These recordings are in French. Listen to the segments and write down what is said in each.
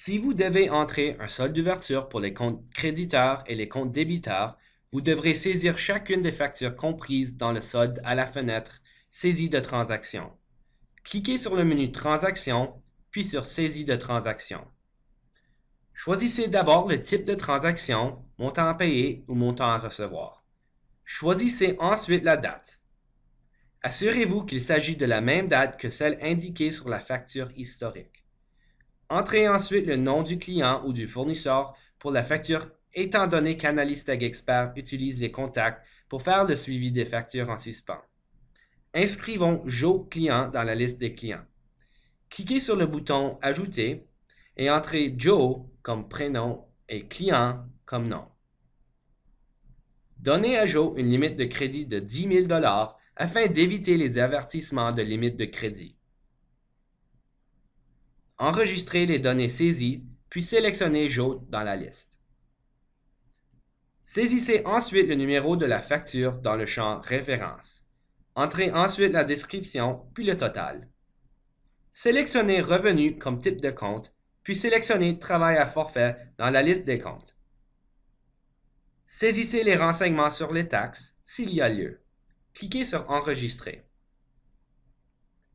Si vous devez entrer un solde d'ouverture pour les comptes créditeurs et les comptes débiteurs, vous devrez saisir chacune des factures comprises dans le solde à la fenêtre Saisie de transaction. Cliquez sur le menu Transactions, puis sur Saisie de transaction. Choisissez d'abord le type de transaction, montant à payer ou montant à recevoir. Choisissez ensuite la date. Assurez-vous qu'il s'agit de la même date que celle indiquée sur la facture historique. Entrez ensuite le nom du client ou du fournisseur pour la facture étant donné qu'Analyse TagExpert utilise les contacts pour faire le suivi des factures en suspens. Inscrivons Joe Client dans la liste des clients. Cliquez sur le bouton Ajouter et entrez Joe comme prénom et Client comme nom. Donnez à Joe une limite de crédit de 10 000 $ afin d'éviter les avertissements de limite de crédit. Enregistrez les données saisies, puis sélectionnez Joe dans la liste. Saisissez ensuite le numéro de la facture dans le champ Référence. Entrez ensuite la description, puis le total. Sélectionnez Revenu comme type de compte, puis sélectionnez Travail à forfait dans la liste des comptes. Saisissez les renseignements sur les taxes, s'il y a lieu. Cliquez sur Enregistrer.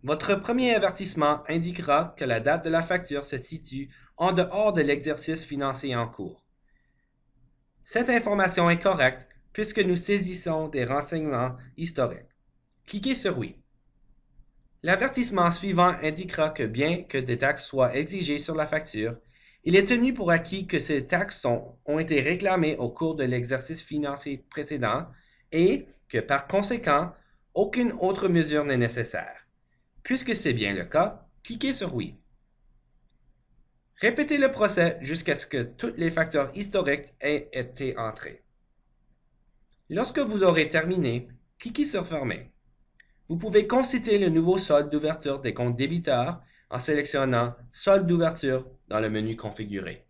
Votre premier avertissement indiquera que la date de la facture se situe en dehors de l'exercice financier en cours. Cette information est correcte puisque nous saisissons des renseignements historiques. Cliquez sur Oui. L'avertissement suivant indiquera que bien que des taxes soient exigées sur la facture, il est tenu pour acquis que ces taxes ont été réclamées au cours de l'exercice financier précédent et que par conséquent, aucune autre mesure n'est nécessaire. Puisque c'est bien le cas, cliquez sur Oui. Répétez le procès jusqu'à ce que toutes les factures historiques aient été entrées. Lorsque vous aurez terminé, cliquez sur Fermer. Vous pouvez consulter le nouveau solde d'ouverture des comptes débiteurs en sélectionnant Solde d'ouverture dans le menu Configurer.